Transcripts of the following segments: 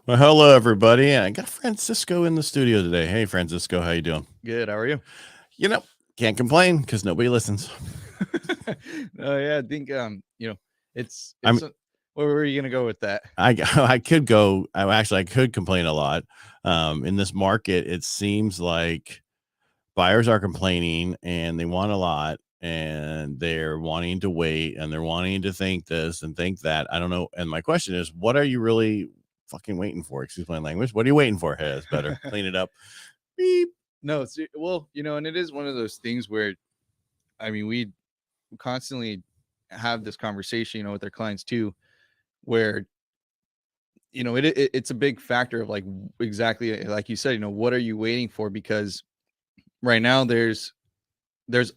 Well, hello everybody. I got Francisco in the studio today. Hey, Francisco, how you doing? Good. How are you? You know, can't complain because nobody listens. Oh yeah, I think it's I'm where were you gonna go with that? I could go. I could complain a lot. In this market, it seems like buyers are complaining and they want a lot and they're wanting to wait and they're wanting to think this and think that. I don't know. And my question is, what are you really fucking waiting for? Excuse my language. What are you waiting for? Hey, it's better. Clean it up. Beep. No, well, and it is one of those things where, I mean, we constantly have this conversation, with our clients too, where it's a big factor of like exactly like you said, what are you waiting for? Because right now there's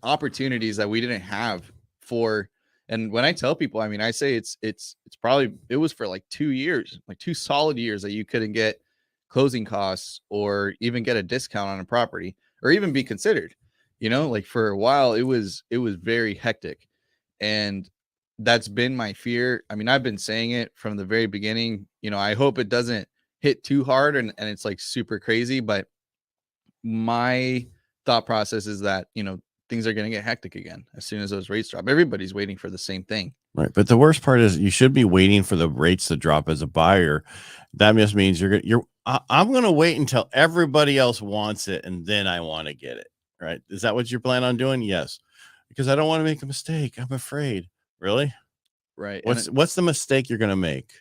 opportunities that we didn't have for. And when I tell people, I mean, I say it's probably it was for like 2 years, like 2 solid years that you couldn't get closing costs or even get a discount on a property or even be considered. Like for a while it was very hectic. And that's been my fear. I mean, I've been saying it from the very beginning. I hope it doesn't hit too hard and it's like super crazy, but my thought process is that, things are going to get hectic again as soon as those rates drop. Everybody's waiting for the same thing. Right. But the worst part is you should be waiting for the rates to drop as a buyer. That just means I'm going to wait until everybody else wants it and then I want to get it. Right. Is that what you plan on doing? Yes. Because I don't want to make a mistake. I'm afraid. Really? Right. What's the mistake you're going to make?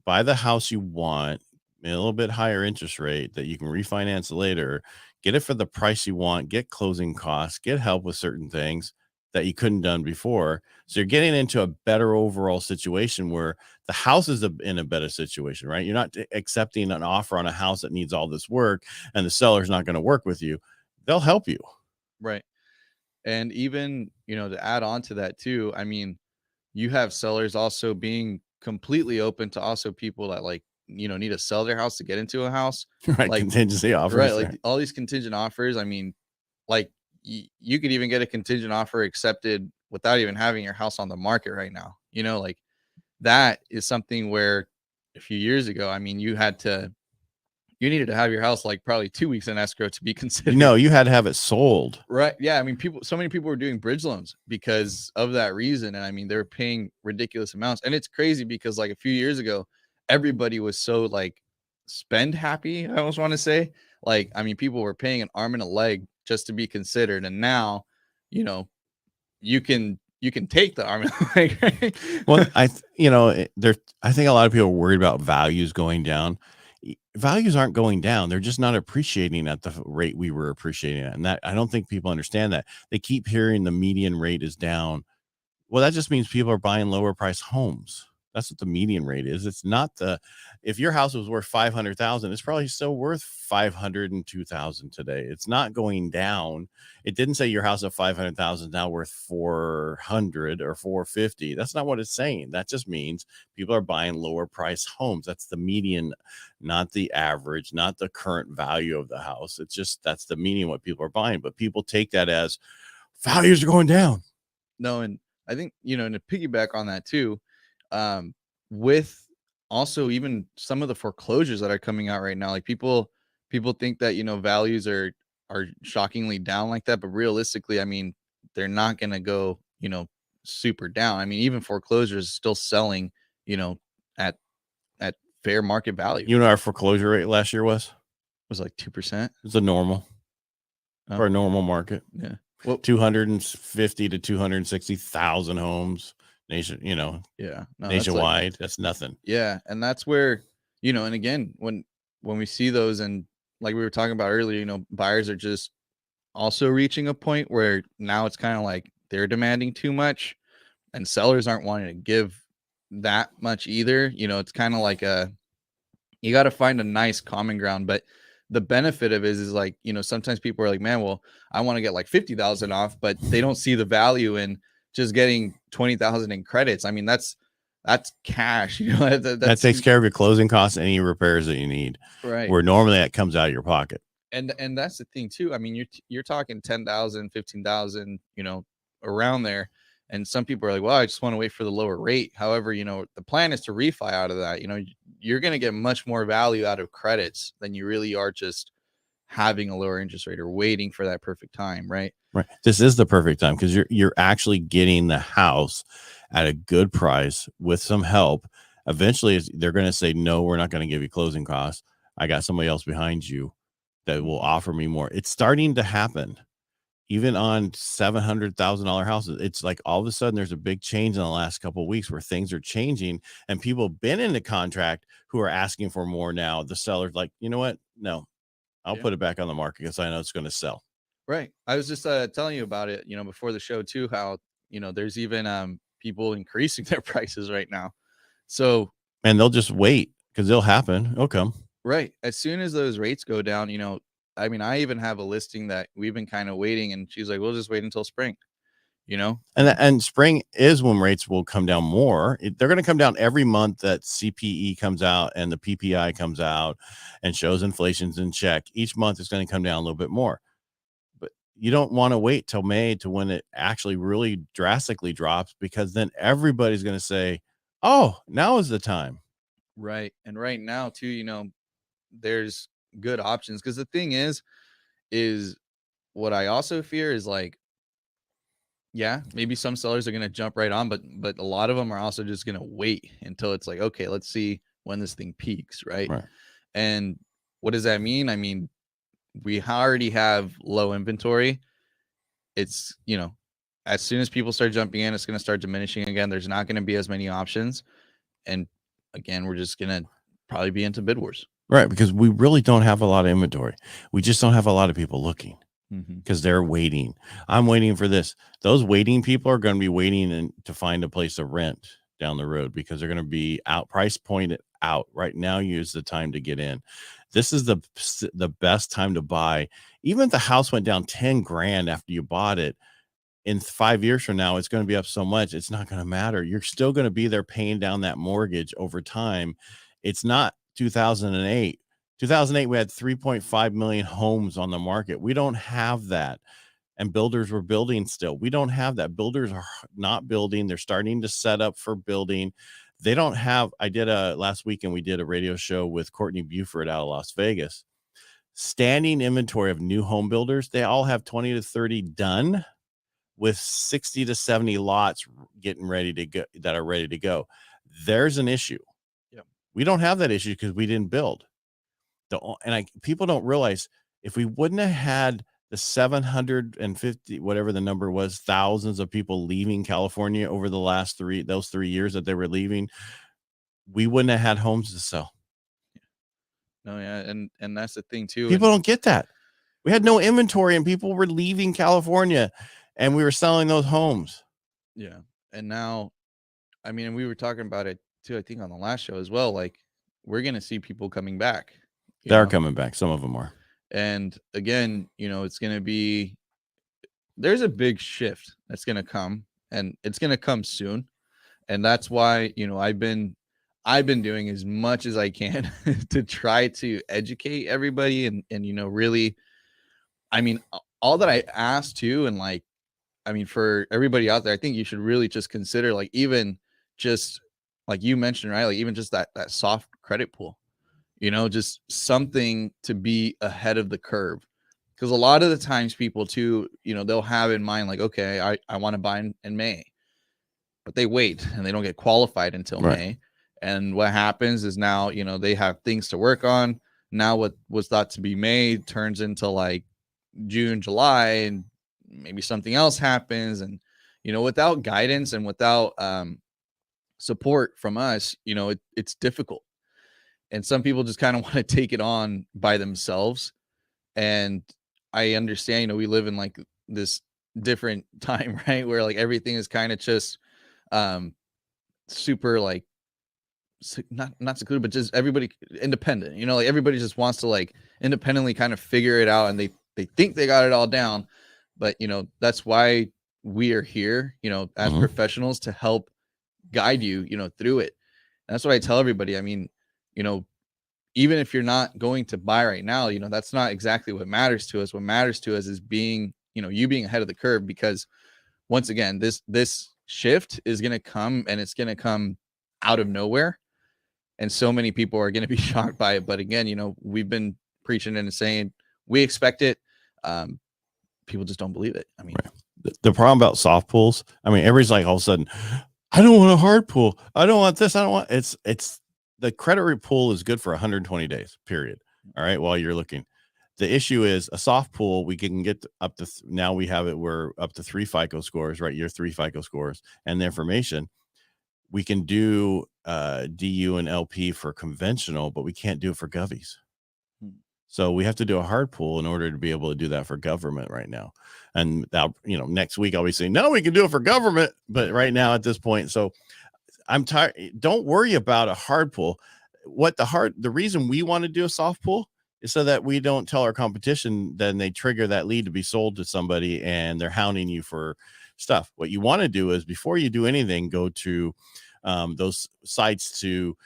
Buy the house you want, a little bit higher interest rate that you can refinance later, get it for the price you want, get closing costs, get help with certain things that you couldn't done before. So you're getting into a better overall situation where the house is in a better situation, right? You're not accepting an offer on a house that needs all this work and the seller's not going to work with you. They'll help you. Right. And even, to add on to that too, I mean, you have sellers also being completely open to also people that like, need to sell their house to get into a house. Right. Like, Contingency offers. right. Like all these contingent offers. I mean, like you could even get a contingent offer accepted without even having your house on the market right now. Like that is something where a few years ago, I mean, you needed to have your house like probably 2 weeks in escrow to be considered. No, you had to have it sold. Right. Yeah. I mean, so many people were doing bridge loans because of that reason. And I mean, they're paying ridiculous amounts. And it's crazy because like a few years ago, everybody was so like spend happy. I almost want to say, like, I mean, people were paying an arm and a leg just to be considered. And now, you can take the arm and a leg. Right? Well, I think a lot of people are worried about values going down. Values aren't going down. They're just not appreciating at the rate we were appreciating at. And that I don't think people understand that. They keep hearing the median rate is down. Well, that just means people are buying lower price homes. That's what the median rate is. It's not if your house was worth 500,000, it's probably still worth 502,000 today. It's not going down. It didn't say your house at 500,000 now worth 400 or 450. That's not what it's saying. That just means people are buying lower price homes. That's the median, not the average, not the current value of the house. It's just that's the median what people are buying. But people take that as values are going down. No, and I think, and to piggyback on that too, with also even some of the foreclosures that are coming out right now, like people think that, values are shockingly down like that, but realistically, I mean, they're not going to go, super down. I mean, even foreclosures is still selling, at fair market value. You know, our foreclosure rate last year was like 2%. It's a normal for a normal market. Yeah. Well, 250 to 260,000 homes nationwide. That's nothing. Yeah. And that's where, and again, when we see those, and like we were talking about earlier, buyers are just also reaching a point where now it's kind of like they're demanding too much and sellers aren't wanting to give that much either. It's kind of like you got to find a nice common ground. But the benefit of it is like, sometimes people are like, man, well, I want to get like 50,000 off, but they don't see the value in just getting 20,000 in credits. I mean, that's cash, that takes care of your closing costs, any repairs that you need, right? Where normally that comes out of your pocket. And that's the thing too. I mean, you're talking 10,000, 15,000, around there. And some people are like, well, I just want to wait for the lower rate. However, the plan is to refi out of that. You're going to get much more value out of credits than you really are just having a lower interest rate or waiting for that perfect time, right? Right. This is the perfect time because you're actually getting the house at a good price with some help. Eventually, they're going to say, no, we're not going to give you closing costs. I got somebody else behind you that will offer me more. It's starting to happen. Even on $700,000 houses, it's like all of a sudden there's a big change in the last couple of weeks where things are changing, and people have been in the contract who are asking for more now. The seller's like, you know what? No, I'll put it back on the market because I know it's going to sell. Right. I was just telling you about it, before the show too, how, there's even people increasing their prices right now. So, and they'll just wait because they'll happen. It'll come. Right. As soon as those rates go down, I mean, I even have a listing that we've been kind of waiting, and she's like, we'll just wait until spring, And spring is when rates will come down more. They're going to come down every month that CPE comes out and the PPI comes out and shows inflation's in check. Each month is going to come down a little bit more. But you don't want to wait till May to when it actually really drastically drops, because then everybody's going to say, oh, now is the time. Right. And right now too, there's good options, because the thing is what I also fear is like, yeah, maybe some sellers are going to jump right on, but a lot of them are also just going to wait until it's like, okay, let's see when this thing peaks, right? And what does that mean? I mean, we already have low inventory. It's, as soon as people start jumping in, it's going to start diminishing again. There's not going to be as many options. And again, we're just going to probably be into bid wars. Right, because we really don't have a lot of inventory. We just don't have a lot of people looking because they're waiting. I'm waiting for this. Those waiting people are going to be waiting to find a place to rent down the road because they're going to be out, price pointed out. Right now, use the time to get in. This is the best time to buy. Even if the house went down 10 grand after you bought it, in 5 years from now, it's going to be up so much, it's not going to matter. You're still going to be there paying down that mortgage over time. It's not 2008. 2008, we had 3.5 million homes on the market. We don't have that. And builders were building still. We don't have that. Builders are not building. They're starting to set up for building. They don't have, last weekend, we did a radio show with Courtney Buford out of Las Vegas. Standing inventory of new home builders, they all have 20 to 30 done, with 60 to 70 lots getting ready to go, that are ready to go. There's an issue. Yep. We don't have that issue because we didn't build. People don't realize, if we wouldn't have had the 750, whatever the number was, thousands of people leaving California over the last 3 years that they were leaving, we wouldn't have had homes to sell. No, yeah, and that's the thing too. People don't get that. We had no inventory and people were leaving California and we were selling those homes. Yeah. And now, I mean, we were talking about it too, I think on the last show as well. Like, we're going to see people coming back. They're coming back. Some of them are. And again, it's going to be, there's a big shift that's going to come, and it's going to come soon. And that's why, I've been doing as much as I can to try to educate everybody and really, I mean, all that I asked too. And like, I mean, for everybody out there, I think you should really just consider, like, even just like you mentioned, right? Like, even just that soft credit pool, just something to be ahead of the curve. Because a lot of the times people too, they'll have in mind, like, okay, I want to buy in May, but they wait and they don't get qualified until May. And what happens is now, they have things to work on. Now what was thought to be May turns into like June, July, and maybe something else happens. And, without guidance and without support from us, it's difficult. And some people just kind of want to take it on by themselves. And I understand, we live in like this different time, right? Where like everything is kind of just super like not secluded, but just everybody independent, like everybody just wants to like independently kind of figure it out, and they think they got it all down. But that's why we are here, as professionals, to help guide you, through it. And that's what I tell everybody. I mean, even if you're not going to buy right now, that's not exactly what matters to us. What matters to us is being, you being ahead of the curve, because once again, this shift is going to come, and it's going to come out of nowhere. And so many people are going to be shocked by it. But again, we've been preaching and saying we expect it. People just don't believe it. I mean, the problem about soft pools, I mean, everybody's like all of a sudden, I don't want a hard pool. I don't want this. I don't want it's the credit pool is good for 120 days, period. All right. While you're looking, the issue is a soft pool. We can get up to now we have it. We're up to 3 FICO scores, right? Your 3 FICO scores and the information. We can do DU and LP for conventional, but we can't do it for govies. So we have to do a hard pool in order to be able to do that for government right now. And now, next week I'll be saying, no, we can do it for government. But right now at this point, so I'm tired. Don't worry about a hard pool. The reason we want to do a soft pool is so that we don't tell our competition, then they trigger that lead to be sold to somebody and they're hounding you for stuff. What you want to do is before you do anything, go to those sites to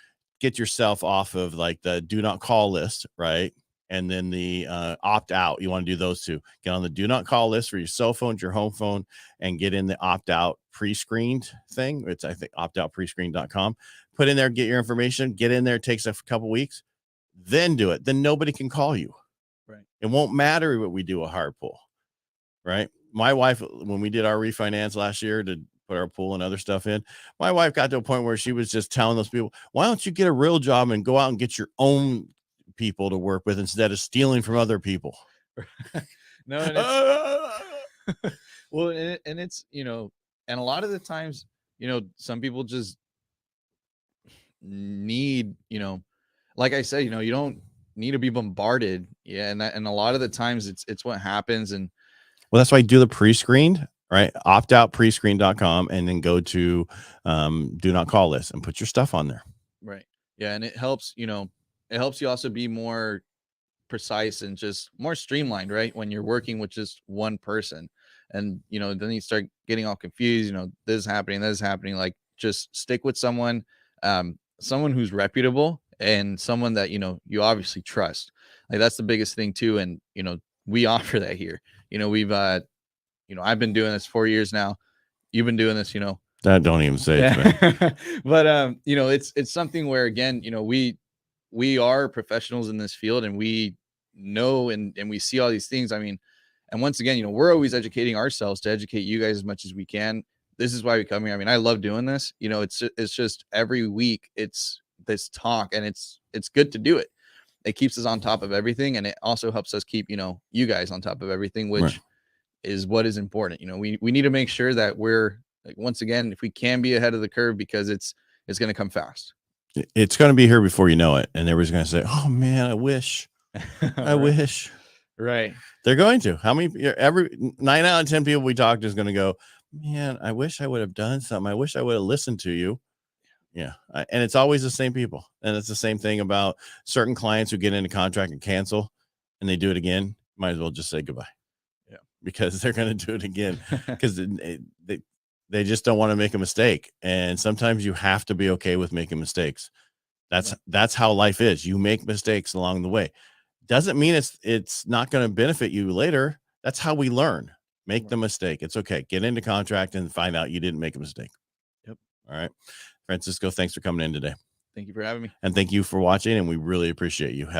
get yourself off of like the do not call list, right? And then the opt out. You want to do those two. Get on the do not call list for your cell phone, your home phone, and get in the opt out pre-screened thing. It's, I think, optoutprescreen.com. Put in there, get your information, get in there. It takes a couple weeks. Then do it. Then nobody can call you. Right. It won't matter what we do a hard pull. Right. My wife, when we did our refinance last year to put our pool and other stuff in, my wife got to a point where she was just telling those people, why don't you get a real job and go out and get your own people to work with instead of stealing from other people? No, and it's well, and it's and a lot of the times, some people just need, like I said, you don't need to be bombarded. Yeah, and a lot of the times it's what happens. And well, that's why you do the pre-screened, right? Optoutprescreen.com, and then go to do not call list and put your stuff on there. Right. Yeah, and it helps. It helps you also be more precise and just more streamlined, right? When you're working with just one person, and then you start getting all confused. This is happening, that is happening. Like, just stick with someone, someone who's reputable and someone that you obviously trust. Like, that's the biggest thing too. And we offer that here. We've I've been doing this 4 years now. You've been doing this, That don't even say it. Yeah. But it's something where, again, we are professionals in this field, and we know and we see all these things. I mean, and once again, we're always educating ourselves to educate you guys as much as we can. This is why we come here. I mean, I love doing this. It's just every week it's this talk, and it's good to do it. It keeps us on top of everything, and it also helps us keep you guys on top of everything, which Right. is what is important. We need to make sure that we're, like, once again, if we can be ahead of the curve, because it's going to come fast. It's going to be here before you know it. And everybody's going to say, oh man, I wish. I wish. Right. They're going to. How many? Every 9 out of 10 people we talked to is going to go, man, I wish I would have done something. I wish I would have listened to you. Yeah. And it's always the same people. And it's the same thing about certain clients who get into contract and cancel and they do it again. Might as well just say goodbye. Yeah. Because they're going to do it again because they just don't want to make a mistake. And sometimes you have to be okay with making mistakes. That's how life is. You make mistakes along the way. Doesn't mean it's not going to benefit you later. That's how we learn. Make the mistake. It's okay. Get into contract and find out you didn't make a mistake. Yep. All right. Francisco, thanks for coming in today. Thank you for having me. And thank you for watching. And we really appreciate you.